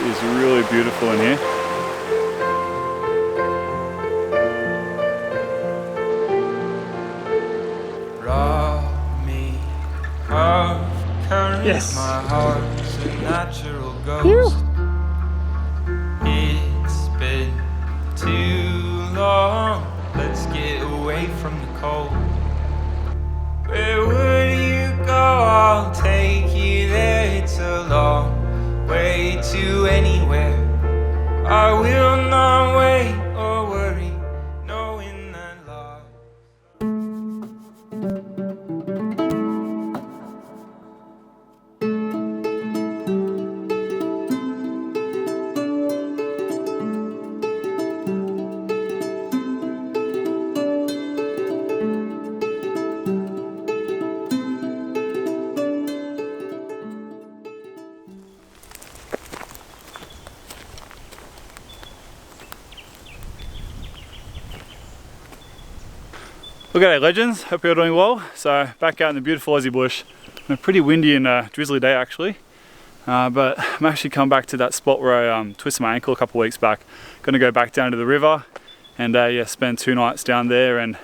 is really beautiful in here. Yes. My heart's a natural ghost. It's been too long. Let's get away from the cold. Where would you go? I'll take you there. It's a long way to anywhere. I will not wait or worry, knowing that love. Look at that, legends. Hope you're all doing well. So back out in the beautiful Aussie bush. A pretty windy and drizzly day actually. But I'm actually come back to that spot where I twisted my ankle a couple of weeks back. Gonna go back down to the river and yeah, spend 2 nights down there and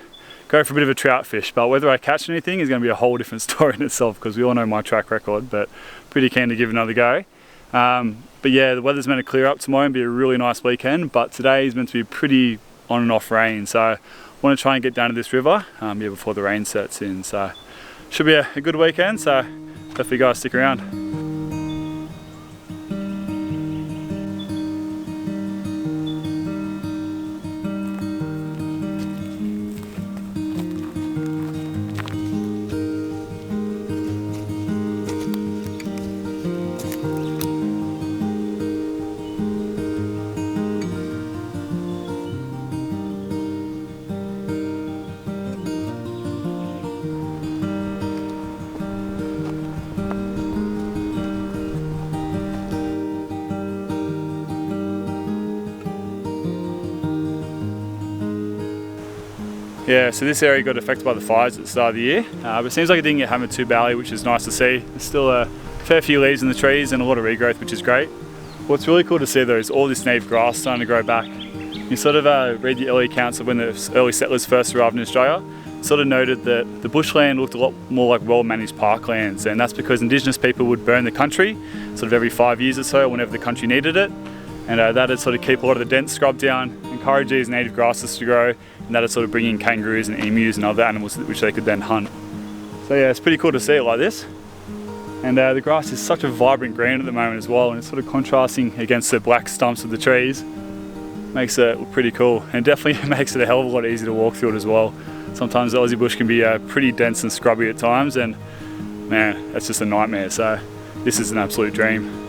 go for a bit of a trout fish. But whether I catch anything is gonna be a whole different story in itself, because we all know my track record, but pretty keen to give it another go. But yeah, the weather's meant to clear up tomorrow and be a really nice weekend, but today is meant to be pretty on and off rain. So I want to try and get down to this river yeah, before the rain sets in. So should be a good weekend, so hopefully you guys stick around. Yeah, so this area got affected by the fires at the start of the year, but it seems like it didn't get hammered too badly, which is nice to see. There's still a fair few leaves in the trees and a lot of regrowth, which is great. What's really cool to see though is all this native grass starting to grow back. You sort of read the early accounts of when the early settlers first arrived in Australia, sort of noted that the bushland looked a lot more like well-managed parklands, and that's because Indigenous people would burn the country sort of every 5 years or so whenever the country needed it, and that'd sort of keep a lot of the dense scrub down, encourage these native grasses to grow, and that'd sort of bring in kangaroos and emus and other animals which they could then hunt. So yeah, it's pretty cool to see it like this. And the grass is such a vibrant green at the moment as well, and it's sort of contrasting against the black stumps of the trees. Makes it look pretty cool, and definitely makes it a hell of a lot easier to walk through it as well. Sometimes the Aussie bush can be pretty dense and scrubby at times, and man, that's just a nightmare. So this is an absolute dream.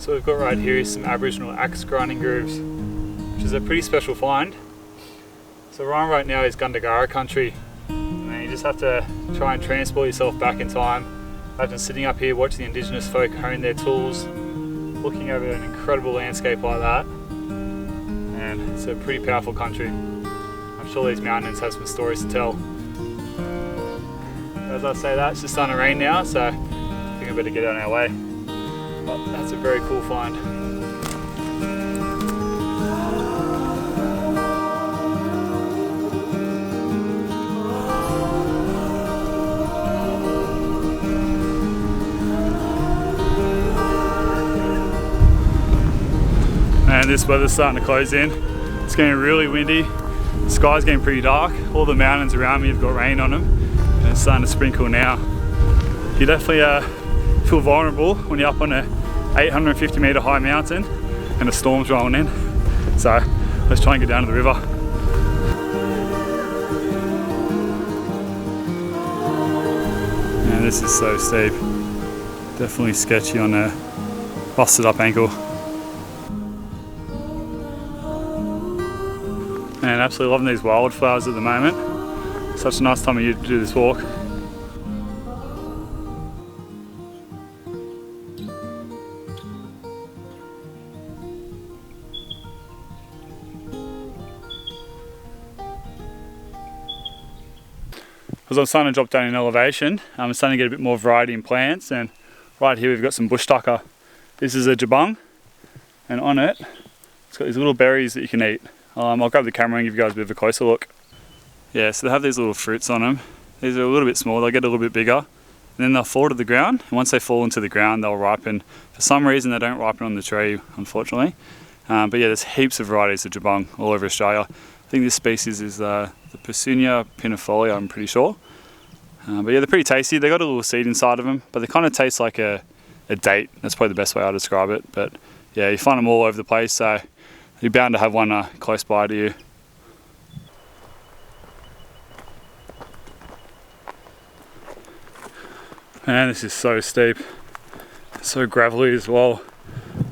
So what we've got right here is some Aboriginal axe grinding grooves, which is a pretty special find. So right now is Gundagara country, and then you just have to try and transport yourself back in time. Imagine sitting up here watching the Indigenous folk hone their tools, looking over an incredible landscape like that, and it's a pretty powerful country. I'm sure these mountains have some stories to tell. As I say that, it's just starting to rain now, so I think I better get on our way. But that's a very cool find. And this weather's starting to close in. It's getting really windy. The sky's getting pretty dark. All the mountains around me have got rain on them, and it's starting to sprinkle now. You definitely feel vulnerable when you're up on a 850 metre high mountain and a storm's rolling in. So let's try and get down to the river. Man, this is so steep. Definitely sketchy on a busted up ankle. Man, absolutely loving these wildflowers at the moment. Such a nice time of year to do this walk. As I'm starting to drop down in elevation, I'm starting to get a bit more variety in plants, and right here we've got some bush tucker. This is a jabung, and on it, it's got these little berries that you can eat. I'll grab the camera and give you guys a bit of a closer look. Yeah, so they have these little fruits on them. These are a little bit small, they'll get a little bit bigger, and then they'll fall to the ground, and once they fall into the ground they'll ripen. For some reason they don't ripen on the tree, unfortunately. But yeah, there's heaps of varieties of jabung all over Australia. I think this species is the Petunia pinifolia, I'm pretty sure. But yeah, they're pretty tasty. They got a little seed inside of them, but they kind of taste like a date. That's probably the best way I'll describe it. But yeah, you find them all over the place, so you're bound to have one close by to you. Man, this is so steep. It's so gravelly as well.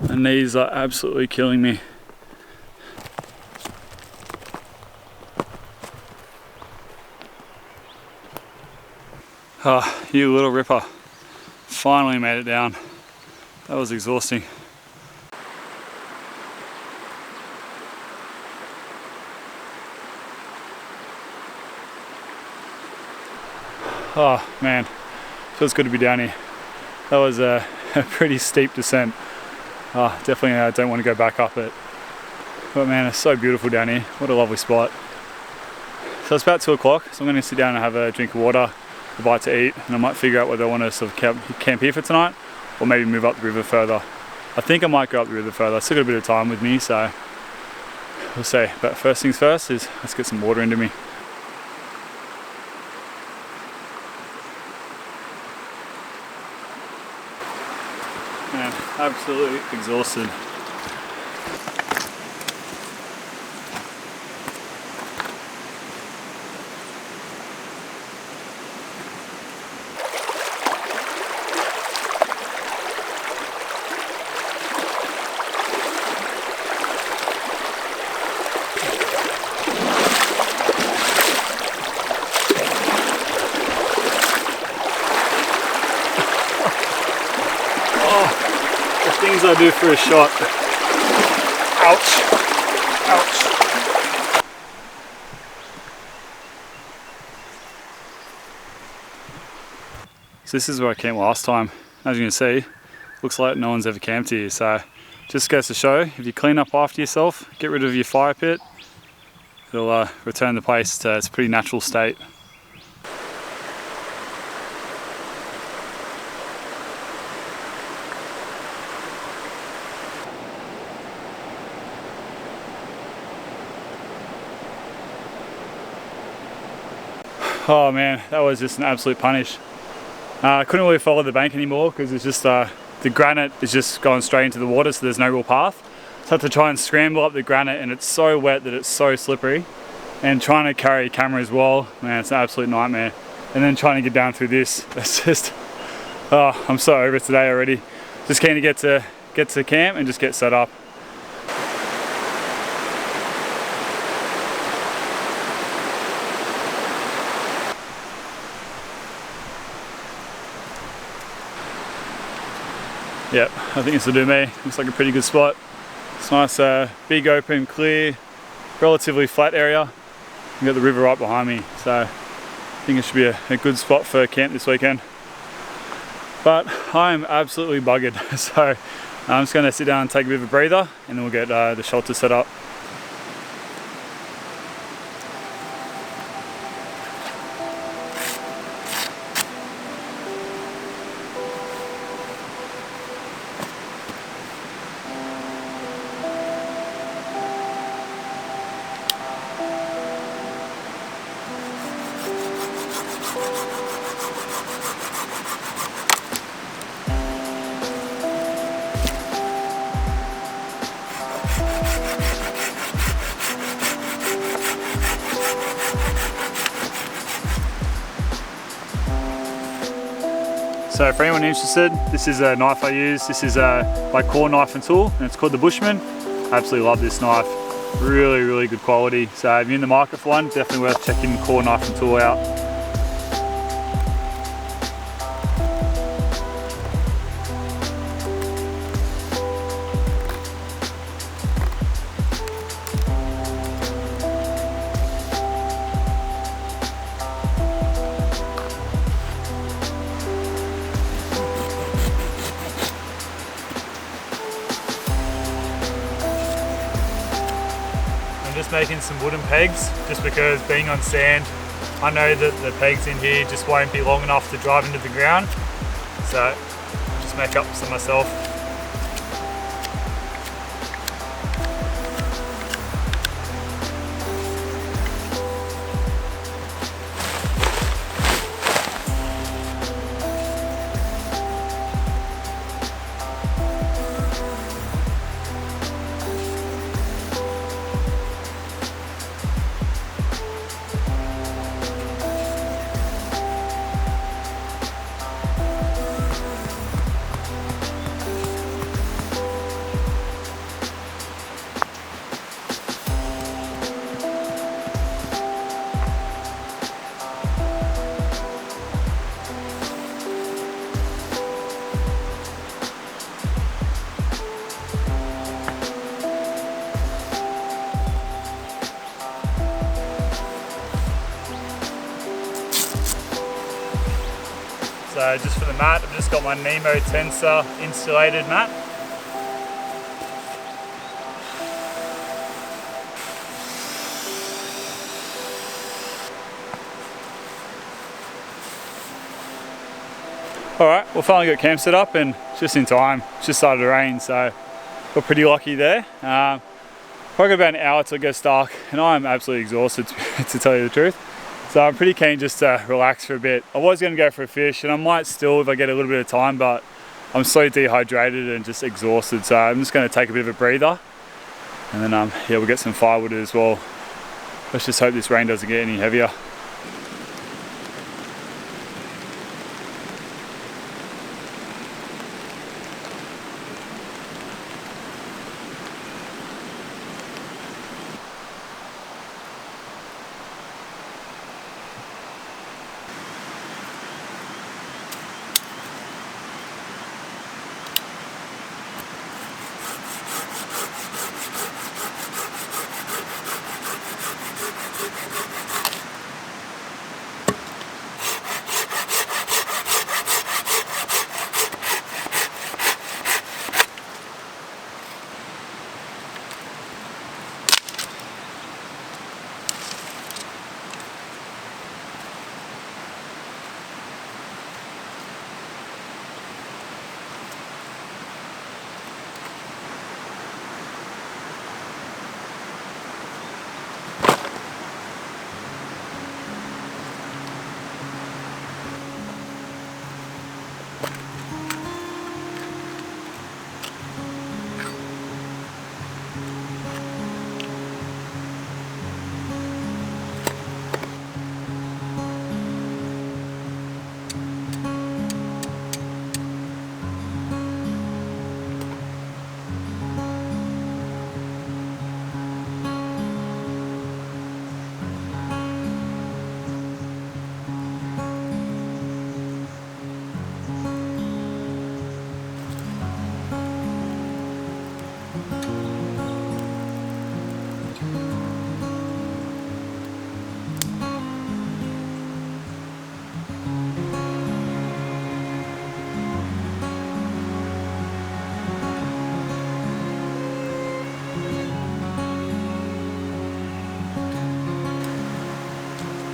My knees are absolutely killing me. Oh, you little ripper. Finally made it down. That was exhausting. Oh man, feels good to be down here. That was a pretty steep descent. Definitely don't want to go back up it. But man, it's so beautiful down here. What a lovely spot. So it's about 2 o'clock, so I'm going to sit down and have a drink of water, a bite to eat, and I might figure out whether I want to sort of camp here for tonight or maybe move up the river further. I think I might go up the river further. I still got a bit of time with me, so we'll see. But first things first is let's get some water into me. Man, absolutely exhausted. Things I do for a shot. Ouch. Ouch. So this is where I camped last time. As you can see, looks like no one's ever camped here. So just goes to show, if you clean up after yourself, get rid of your fire pit, it'll return the place to its pretty natural state. Oh man, that was just an absolute punish. I couldn't really follow the bank anymore because it's just the granite is just going straight into the water, so there's no real path. So I had to try and scramble up the granite, and it's so wet that it's so slippery. And trying to carry a camera as well, man, it's an absolute nightmare. And then trying to get down through this, it's just, oh, I'm so over it today already. Just keen to get to camp and just get set up. Yep, I think this will do me. Looks like a pretty good spot. It's nice, big, open, clear, relatively flat area. We've got the river right behind me, so I think it should be a good spot for camp this weekend. But I'm absolutely buggered, so I'm just going to sit down and take a bit of a breather, and then we'll get the shelter set up. So for anyone interested, this is a knife I use. This is my core knife and tool, and it's called the Bushman. I absolutely love this knife. Really, really good quality. So if you're in the market for one, definitely worth checking core knife and tool out. Just making some wooden pegs, just because being on sand, I know that the pegs in here just won't be long enough to drive into the ground, so I'll just make up some myself. So just for the mat, I've just got my Nemo Tensor insulated mat. Alright, well finally got camp set up and just in time. It's just started to rain, so got pretty lucky there. Probably got about an hour till it gets dark and I'm absolutely exhausted to tell you the truth. So I'm pretty keen just to relax for a bit. I was going to go for a fish and I might still if I get a little bit of time, but I'm so dehydrated and just exhausted, so I'm just going to take a bit of a breather and then yeah, we'll get some firewood as well. Let's just hope this rain doesn't get any heavier.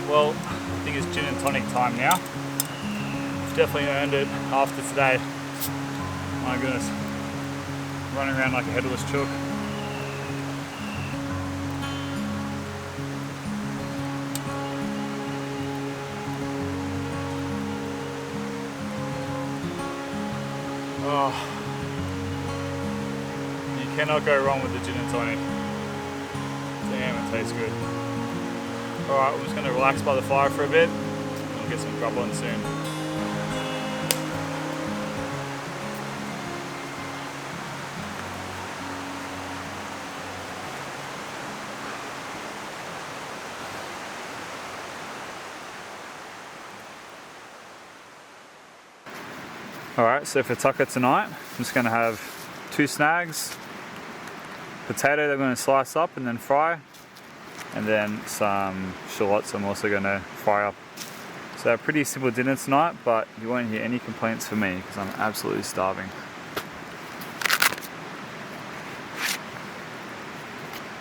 Well, I think it's gin and tonic time now. I've definitely earned it after today. My goodness, running around like a headless chook. Oh, you cannot go wrong with the gin and tonic. Damn, it tastes good. Alright, we're just going to relax by the fire for a bit. We'll get some grub on soon. Alright, so for tucker tonight, I'm just going to have 2 snags, potato that I'm going to slice up and then fry, and then some shallots I'm also going to fry up. So a pretty simple dinner tonight, but you won't hear any complaints from me because I'm absolutely starving.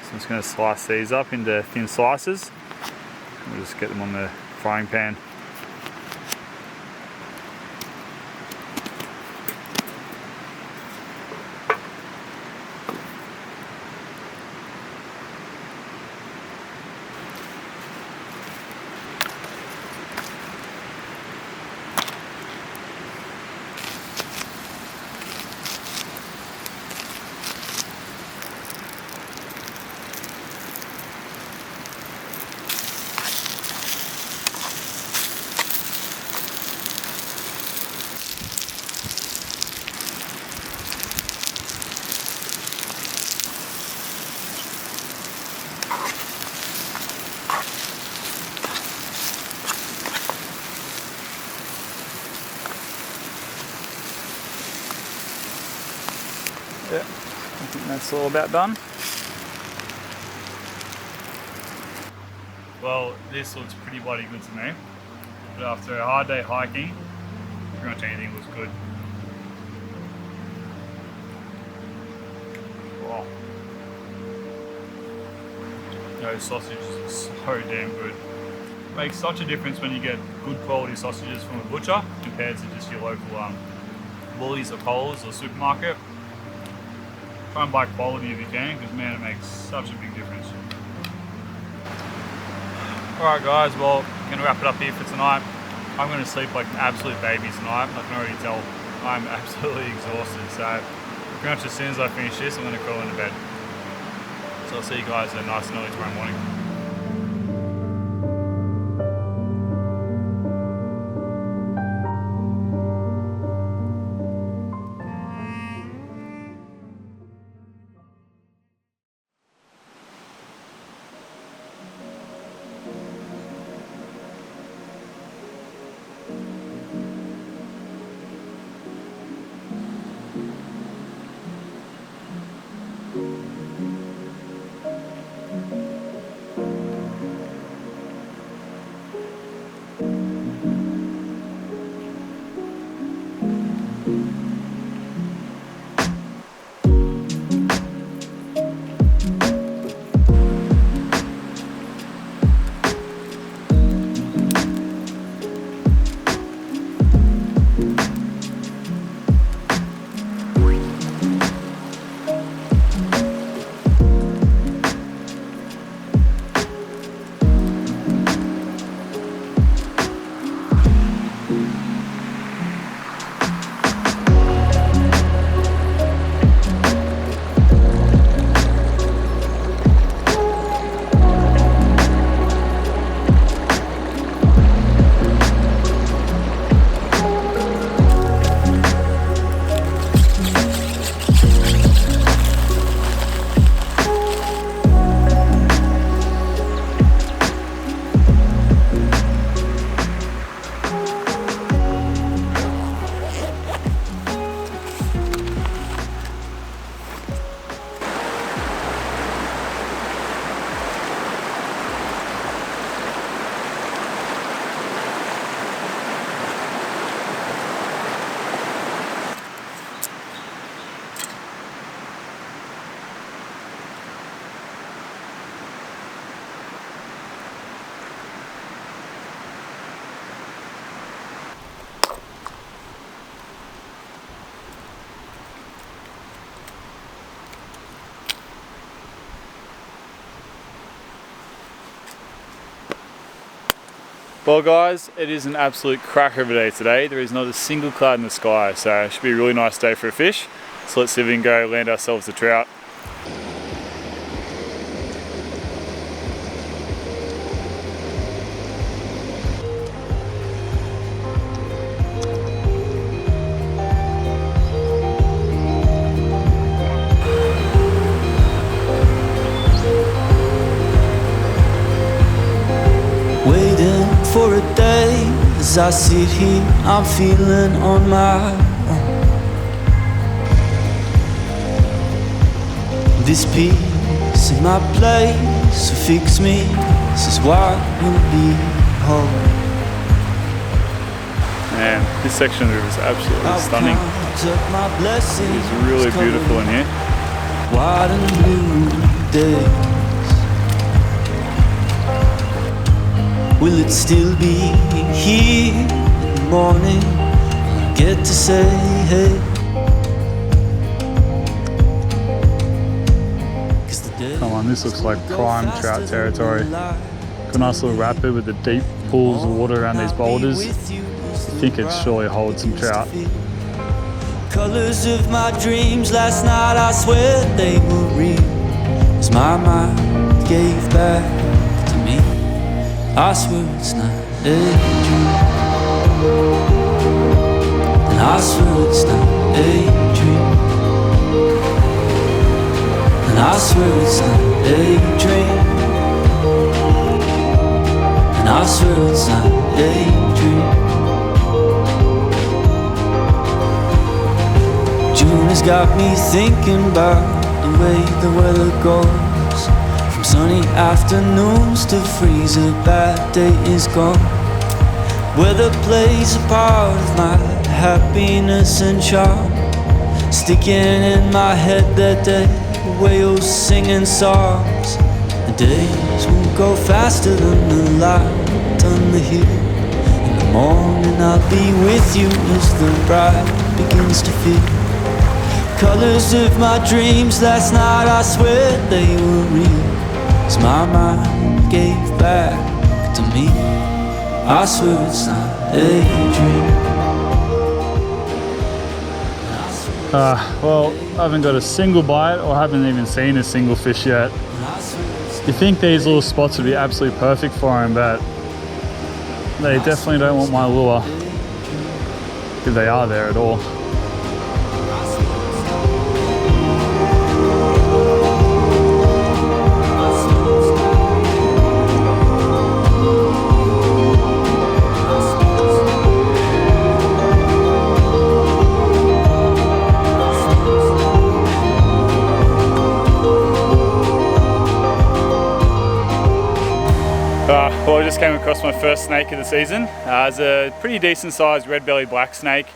So I'm just going to slice these up into thin slices. We'll just get them on the frying pan. Yeah, I think that's all about done. Well, this looks pretty bloody good to me. But after a hard day hiking, pretty much anything looks good. Wow. Those sausages are so damn good. It makes such a difference when you get good quality sausages from a butcher compared to just your local Woolies or Coles or supermarket. Try and buy quality if you can, because man, it makes such a big difference. Alright guys, well, I'm going to wrap it up here for tonight. I'm going to sleep like an absolute baby tonight. I can already tell I'm absolutely exhausted. So pretty much as soon as I finish this, I'm going to crawl into bed. So I'll see you guys nice and early tomorrow morning. Well guys, it is an absolute cracker of a day today. There is not a single cloud in the sky, so it should be a really nice day for a fish. So let's see if we can go land ourselves a trout. For a day, as I sit here, I'm feeling on my own. This piece in my place will fix me. This is what will be home. Man, this section of the river is absolutely stunning. It is really beautiful in here. What a new day. Will it still be here in the morning? I get to say hey. Come on, this looks like prime trout territory. Got a nice little rapid with the deep pools of water around these boulders. I think it surely holds some trout. Colors of my dreams last night, I swear they were real, as my mind gave back to me. I swear it's not a dream, and I swear it's not a dream, and I swear it's not a dream, and I swear it's not a dream. June has got me thinking about the way the weather goes. From sunny afternoons to freeze, a bad day is gone. Weather plays a part of my happiness and charm, sticking in my head that day, whales singing songs. The days won't go faster than the light on the hill. In the morning I'll be with you as the bride begins to feel. Colors of my dreams last night, I swear they were real, as my mind gave back to me. I swear it's not a dream. Well, I haven't got a single bite or haven't even seen a single fish yet. You think these little spots would be absolutely perfect for him, but they definitely don't want my lure, if they are there at all. Well, I just came across my first snake of the season. It's a pretty decent sized red-bellied black snake.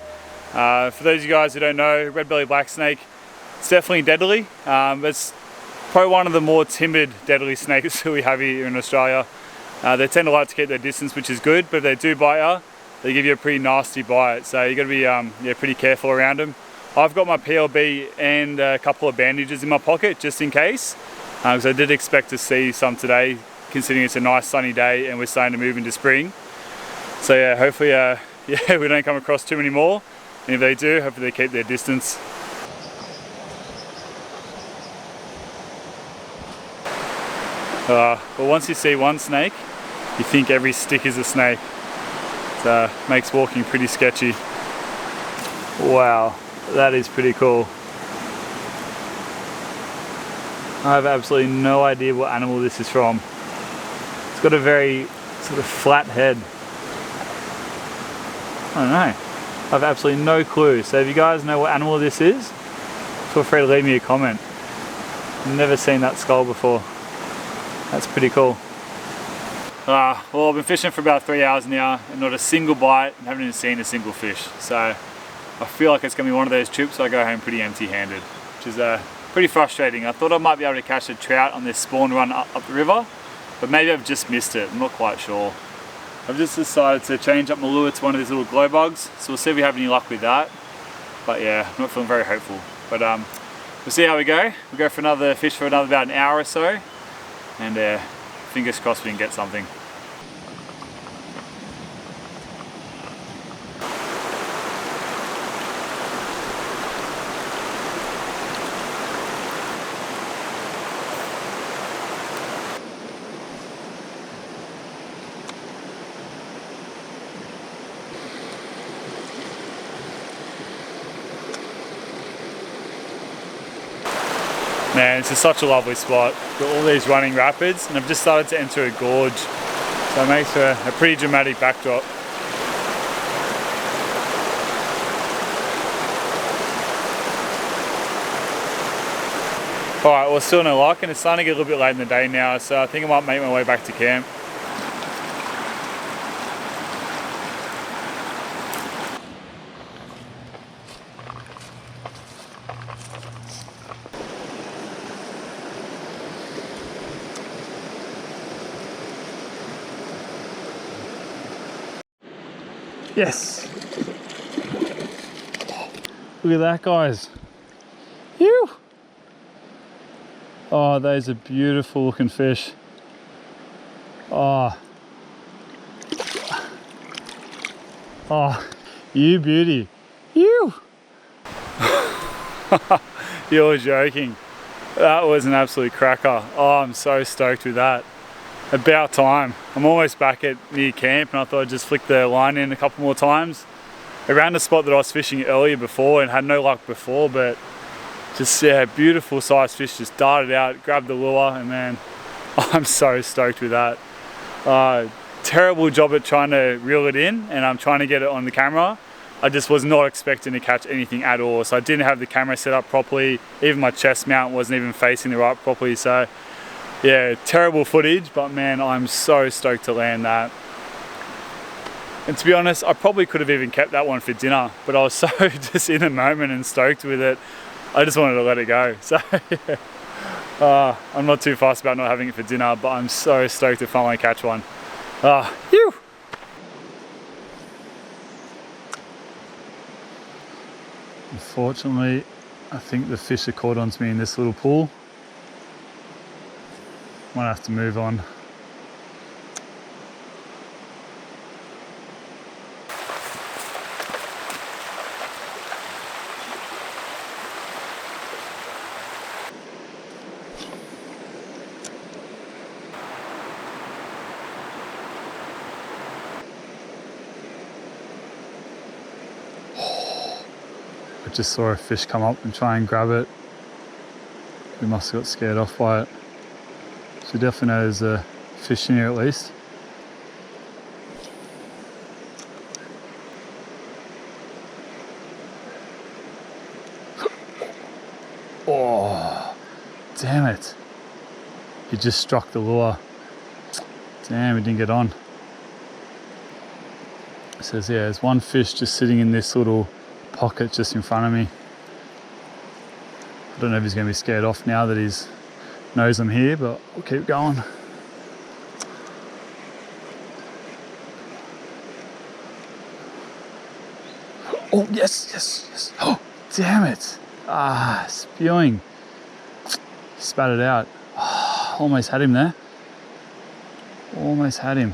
For those of you guys who don't know, red-bellied black snake, it's definitely deadly. It's probably one of the more timid deadly snakes that we have here in Australia. They tend to like to keep their distance, which is good, but if they do bite you, they give you a pretty nasty bite. So you got to be pretty careful around them. I've got my PLB and a couple of bandages in my pocket just in case, because I did expect to see some today, considering it's a nice sunny day and we're starting to move into spring. So yeah, hopefully we don't come across too many more, and if they do, hopefully they keep their distance. But once you see one snake, you think every stick is a snake. It makes walking pretty sketchy. Wow, that is pretty cool. I have absolutely no idea what animal this is from. It's got a very sort of flat head. I don't know. I have absolutely no clue. So if you guys know what animal this is, feel free to leave me a comment. I've never seen that skull before. That's pretty cool. Well, I've been fishing for about 3 hours now and not a single bite, and haven't even seen a single fish. So I feel like it's going to be one of those trips I go home pretty empty-handed, which is pretty frustrating. I thought I might be able to catch a trout on this spawn run up the river, but maybe I've just missed it. I'm not quite sure. I've just decided to change up my lure to one of these little glow bugs, so we'll see if we have any luck with that. But yeah, I'm not feeling very hopeful. But we'll see how we go. We'll go for another fish for another about an hour or so, and fingers crossed we can get something. Man, it's just such a lovely spot. Got all these running rapids, and I've just started to enter a gorge, so it makes for a pretty dramatic backdrop. Alright, well, still no luck, and it's starting to get a little bit late in the day now, so I think I might make my way back to camp. Yes! Look at that, guys. Phew! Oh, those are beautiful looking fish. Oh. Oh, you beauty. You. You're joking. That was an absolute cracker. Oh, I'm so stoked with that. About time. I'm almost back at near camp, and I thought I'd just flick the line in a couple more times around the spot that I was fishing earlier before and had no luck before, but just, yeah, beautiful sized fish just darted out, grabbed the lure, and man, I'm so stoked with that. Terrible job at trying to reel it in, and I'm trying to get it on the camera. I just was not expecting to catch anything at all, so I didn't have the camera set up properly. Even my chest mount wasn't even facing the right properly, so yeah, terrible footage, but man, I'm so stoked to land that. And to be honest, I probably could have even kept that one for dinner, but I was so just in the moment and stoked with it, I just wanted to let it go. So yeah. I'm not too fussed about not having it for dinner, but I'm so stoked to finally catch one. Phew! Unfortunately, I think the fish are caught onto me in this little pool. Might have to move on. I just saw a fish come up and try and grab it. We must have got scared off by it. So definitely know there's a fish in here at least. Oh, damn it. He just struck the lure. Damn, it didn't get on. It says, yeah, there's one fish just sitting in this little pocket just in front of me. I don't know if he's going to be scared off now that he's knows I'm here, but we'll keep going. Oh, yes, yes, yes. Oh, damn it. Spewing. Spat it out. Oh, almost had him there. Almost had him.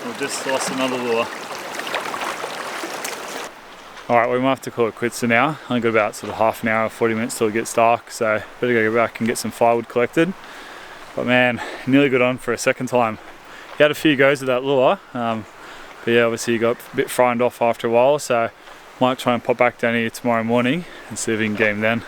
We've just lost another lure. Alright, we might have to call it quits for now. I've only got about sort of half an hour, 40 minutes till it gets dark, so better go back and get some firewood collected. But man, nearly got on for a second time. He had a few goes with that lure, but yeah, obviously he got a bit frightened off after a while, so might try and pop back down here tomorrow morning and see if we can get him then.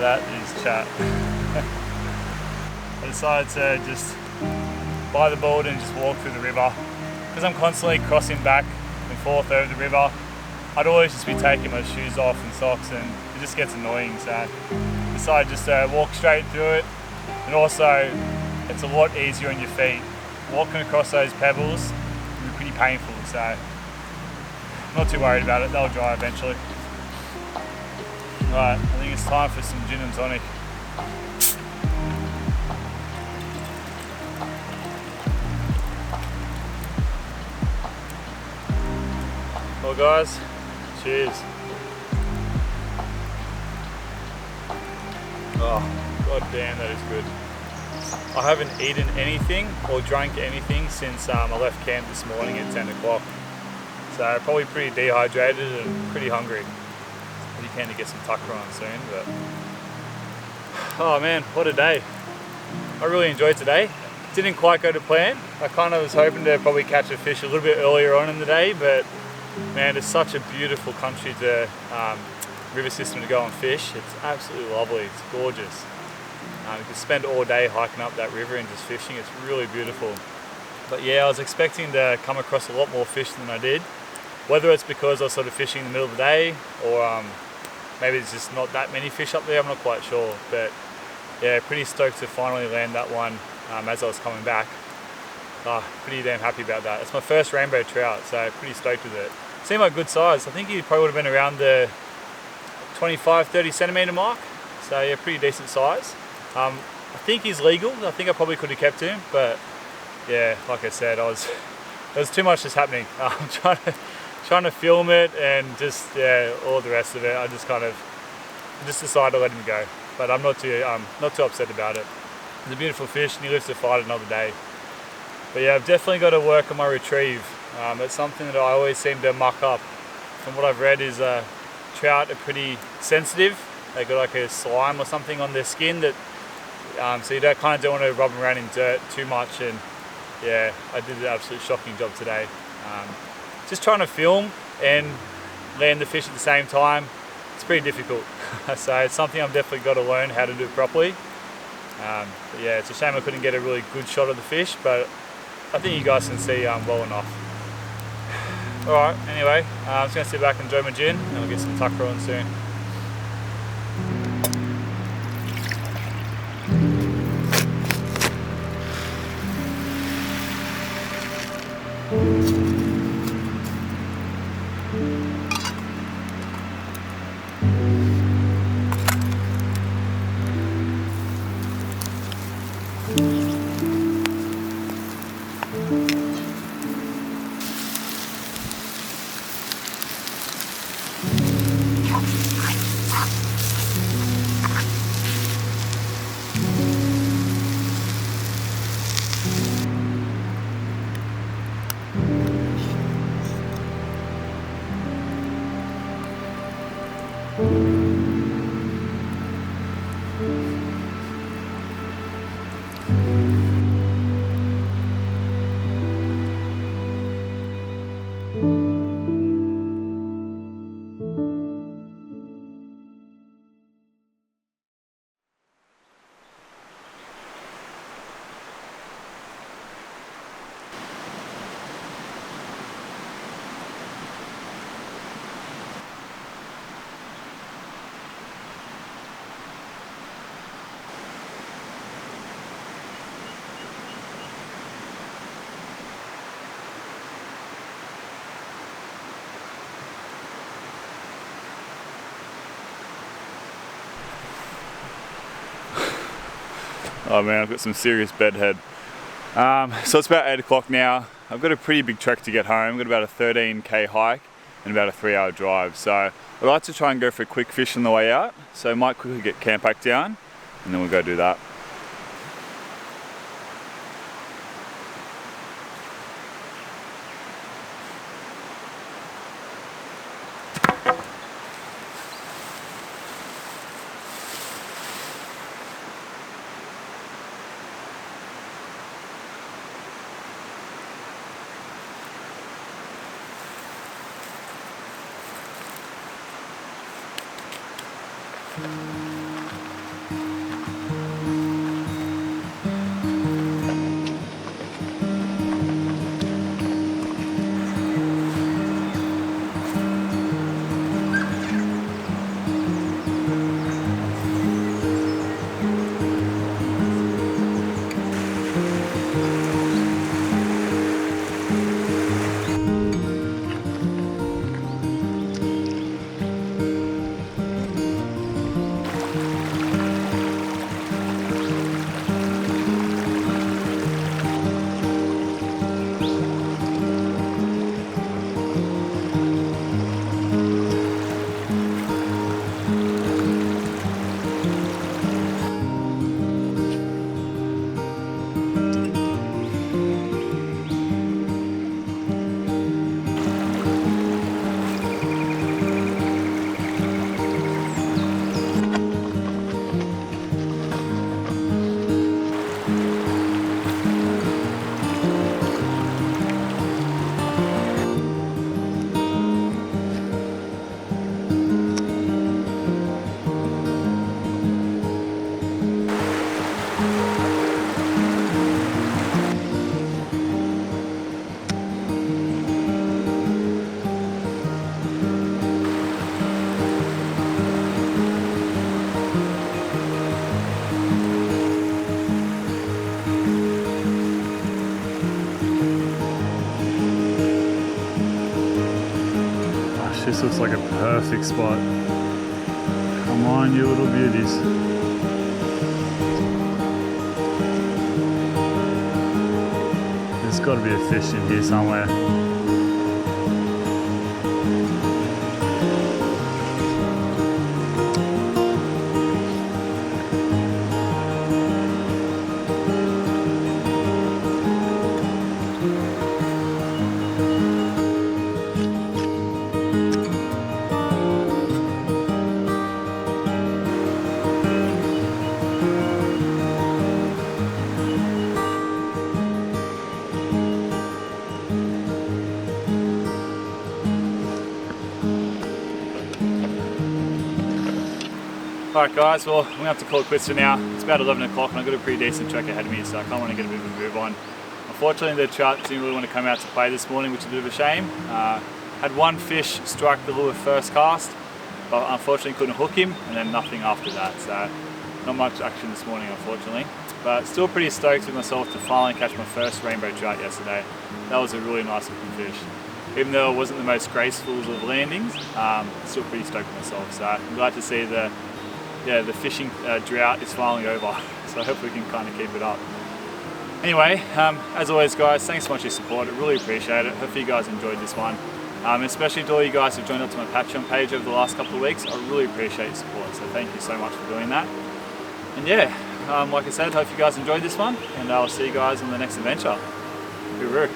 that is chat. I decided to just buy the board and just walk through the river. Because I'm constantly crossing back and forth over the river, I'd always just be taking my shoes off and socks, and it just gets annoying. So I decided just to walk straight through it. And also, it's a lot easier on your feet. Walking across those pebbles can be pretty painful, so I'm not too worried about it. They'll dry eventually. Right, I think it's time for some gin and tonic. Well guys, cheers. Oh, god damn, that is good. I haven't eaten anything or drank anything since I left camp this morning at 10 o'clock. So probably pretty dehydrated and pretty hungry. Pretty keen to get some tucker on soon, but... Oh man, what a day. I really enjoyed today. Didn't quite go to plan. I kind of was hoping to probably catch a fish a little bit earlier on in the day, but man, it's such a beautiful country to, river system to go and fish. It's absolutely lovely, it's gorgeous. You can spend all day hiking up that river and just fishing. It's really beautiful. But yeah, I was expecting to come across a lot more fish than I did. Whether it's because I was sort of fishing in the middle of the day, or maybe there's just not that many fish up there, I'm not quite sure. But yeah, pretty stoked to finally land that one as I was coming back. Pretty damn happy about that. It's my first rainbow trout, so pretty stoked with it. Seemed like good size. I think he probably would have been around the 25-30 centimetre mark. So yeah, pretty decent size. I think he's legal. I think I probably could have kept him, but yeah, like I said, there's too much that's happening. I'm trying to film it and just all the rest of it. I just decided to let him go. But I'm not too upset about it. It's a beautiful fish, and he lives to fight another day. But yeah, I've definitely got to work on my retrieve. It's something that I always seem to muck up. From what I've read, is trout are pretty sensitive. They got like a slime or something on their skin that. So you don't want to rub them around in dirt too much, and yeah, I did an absolute shocking job today. Just trying to film and land the fish at the same time, it's pretty difficult. So it's something I've definitely got to learn how to do properly. But yeah, it's a shame I couldn't get a really good shot of the fish, but I think you guys can see well enough. Alright, anyway, I'm just going to sit back and enjoy my gin, and I'll get some tucker on soon. Oh man, I've got some serious bedhead. So it's about 8 o'clock now. I've got a pretty big trek to get home. I've got about a 13k hike and about a 3-hour drive. So I'd like to try and go for a quick fish on the way out. So I might quickly get camp back down and then we'll go do that. this looks like a perfect spot. Come on, you little beauties. There's got to be a fish in here somewhere. Alright guys, well I'm going to have to call it quits for now. It's about 11 o'clock and I've got a pretty decent trek ahead of me, so I kind of want to get a bit of a move on. Unfortunately the trout didn't really want to come out to play this morning, which is a bit of a shame. Had one fish strike the lure first cast, but unfortunately couldn't hook him, and then nothing after that, so not much action this morning unfortunately. But still pretty stoked with myself to finally catch my first rainbow trout yesterday. That was a really nice looking fish. Even though it wasn't the most graceful of landings, still pretty stoked with myself, so I'm glad to see the fishing drought is finally over, so I hope we can kind of keep it up. Anyway, as always guys, thanks so much for your support, I really appreciate it. Hopefully you guys enjoyed this one, especially to all you guys who've joined up to my Patreon page over the last couple of weeks. I really appreciate your support, so thank you so much for doing that. And yeah, like I said, hope you guys enjoyed this one, and I'll see you guys on the next adventure. Hooroo.